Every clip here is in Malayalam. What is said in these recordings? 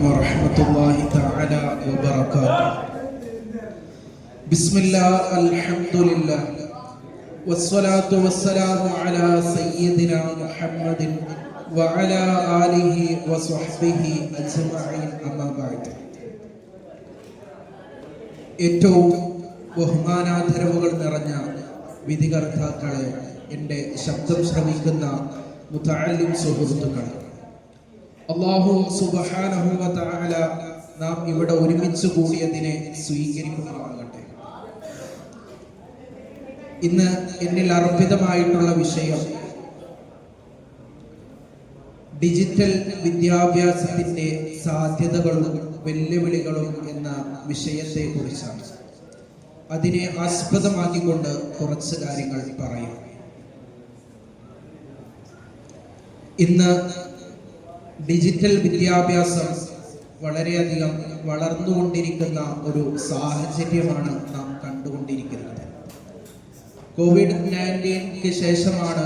വറഹ്മത്തുള്ളാഹി തആല വബറകാതുഹു. ബിസ്മില്ലാഹ് അൽഹംദുലില്ലാഹ് വസ്സലാത്തു വസ്സലാമു അലാ സയ്യിദിനാ മുഹമ്മദിൻ വഅലാ ആലിഹി വസ്വഹ്ബിഹി അജ്മഈൻ അമ്മാ ബഅദ്. ഏറ്റവും ബഹുമാനാദരവുകൾ നിറഞ്ഞ വിധികർത്താക്കളെ, എൻ്റെ ശബ്ദം ശ്രവിക്കുന്ന മുതഅല്ലിം സുഹൃത്തുക്കളെ, അല്ലാഹു സുബ്ഹാനഹു വ തആല നാം ഇവിടെ ഒരുമിച്ച് കൂടിയതിനെ സ്വീകരിക്കുമാറാകട്ടെ. ഇന്ന് എന്നിൽ അർപ്പിതമായിട്ടുള്ള വിഷയം ഡിജിറ്റൽ വിദ്യാഭ്യാസത്തിൻ്റെ സാധ്യതകളും വെല്ലുവിളികളും എന്ന വിഷയത്തെ കുറിച്ചാണ്. അതിനെ ആസ്പദമാക്കിക്കൊണ്ട് കുറച്ച് കാര്യങ്ങൾ പറയാം. ഇന്ന് ഡിജിറ്റൽ വിദ്യാഭ്യാസം വളരെയധികം വളർന്നുകൊണ്ടിരിക്കുന്ന ഒരു സാഹചര്യമാണ് നാം കണ്ടുകൊണ്ടിരിക്കുന്നത്. കോവിഡ്-19 ശേഷമാണ്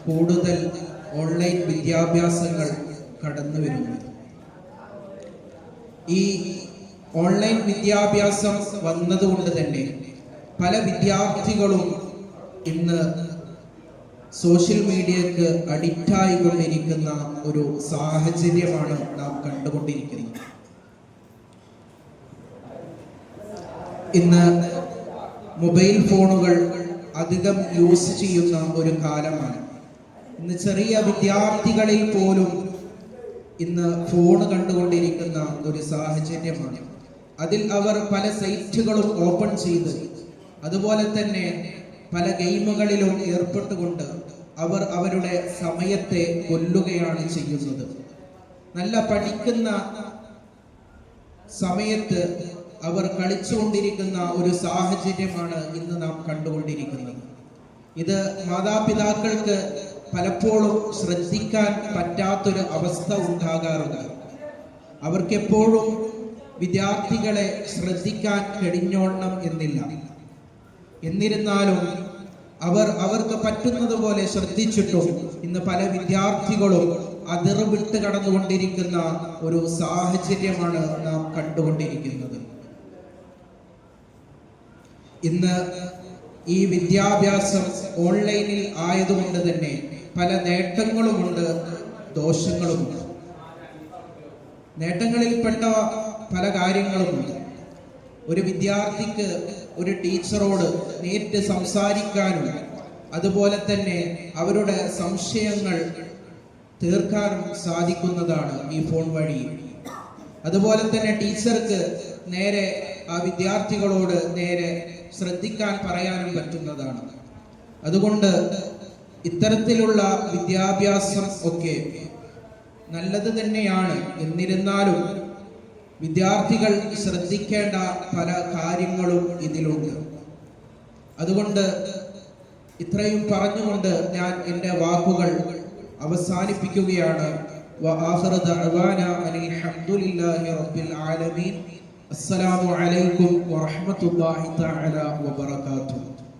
കൂടുതൽ ഓൺലൈൻ വിദ്യാഭ്യാസങ്ങൾ കടന്നു വരുന്നത്. ഈ ഓൺലൈൻ വിദ്യാഭ്യാസം വന്നതുകൊണ്ട് തന്നെ പല വിദ്യാർത്ഥികളും ഇന്ന് സോഷ്യൽ മീഡിയക്ക് അഡിക്റ്റായി കൊണ്ടിരിക്കുന്ന ഒരു സാഹചര്യമാണ് നാം കണ്ടുകൊണ്ടിരിക്കുന്നത്. ഇന്ന് മൊബൈൽ ഫോണുകൾ അധികം യൂസ് ചെയ്യുന്ന ഒരു കാലമാണ്. ഇന്ന് ചെറിയ വിദ്യാർത്ഥികളിൽ പോലും ഇന്ന് ഫോൺ കണ്ടുകൊണ്ടിരിക്കുന്ന ഒരു സാഹചര്യമാണ്. അതിൽ അവർ പല സൈറ്റുകളും ഓപ്പൺ ചെയ്ത് അതുപോലെ തന്നെ പല ഗെയിമുകളിലും ഏർപ്പെട്ടുകൊണ്ട് അവർ അവരുടെ സമയത്തെ കൊല്ലുകയാണ് ചെയ്യുന്നത്. നല്ല പഠിക്കുന്ന സമയത്ത് അവർ കളിച്ചുകൊണ്ടിരിക്കുന്ന ഒരു സാഹചര്യമാണ് ഇന്ന് നാം കണ്ടുകൊണ്ടിരിക്കുന്നത്. ഇത് മാതാപിതാക്കൾക്ക് പലപ്പോഴും ശ്രദ്ധിക്കാൻ പറ്റാത്തൊരു അവസ്ഥ ഉണ്ടാകാറുണ്ട്. അവർക്കെപ്പോഴും വിദ്യാർത്ഥികളെ ശ്രദ്ധിക്കാൻ കഴിഞ്ഞോളണം എന്നില്ല. എന്നിരുന്നാലും അവർക്ക് പറ്റുന്നത് പോലെ ശ്രദ്ധിച്ചിട്ടും ഇന്ന് പല വിദ്യാർത്ഥികളും അതിർ വിട്ട് കടന്നുകൊണ്ടിരിക്കുന്ന ഒരു സാഹചര്യമാണ് നാം കണ്ടുകൊണ്ടിരിക്കുന്നത്. ഇന്ന് ഈ വിദ്യാഭ്യാസം ഓൺലൈനിൽ ആയതുകൊണ്ട് തന്നെ പല നേട്ടങ്ങളുമുണ്ട്, ദോഷങ്ങളുമുണ്ട്. നേട്ടങ്ങളിൽപ്പെട്ട പല കാര്യങ്ങളുമുണ്ട്. ഒരു വിദ്യാർത്ഥിക്ക് ഒരു ടീച്ചറോട് നേരിട്ട് സംസാരിക്കാനും അതുപോലെ തന്നെ അവരുടെ സംശയങ്ങൾ തീർക്കാനും സാധിക്കുന്നതാണ് ഈ ഫോൺ വഴി. അതുപോലെ തന്നെ ടീച്ചർക്ക് നേരെ ആ വിദ്യാർത്ഥികളോട് നേരെ ശ്രദ്ധിക്കാൻ പറയാനും പറ്റുന്നതാണ്. അതുകൊണ്ട് ഇത്തരത്തിലുള്ള വിദ്യാഭ്യാസം ഒക്കെ നല്ലത് തന്നെയാണ്. എന്നിരുന്നാലും വിദ്യാർത്ഥികൾ ശ്രദ്ധിക്കേണ്ട പല കാര്യങ്ങളും ഇതിലുണ്ട്. അതുകൊണ്ട് ഇത്രയും പറഞ്ഞുകൊണ്ട് ഞാൻ എൻ്റെ വാക്കുകൾ അവസാനിപ്പിക്കുകയാണ്. വആഖിറു ദഅ്വാനാ അനിൽ ഹംദുലില്ലാഹി റബ്ബിൽ ആലമീൻ. അസ്സലാമു അലൈക്കും വറഹ്മത്തുള്ളാഹി തആല വബറകാതുഹു.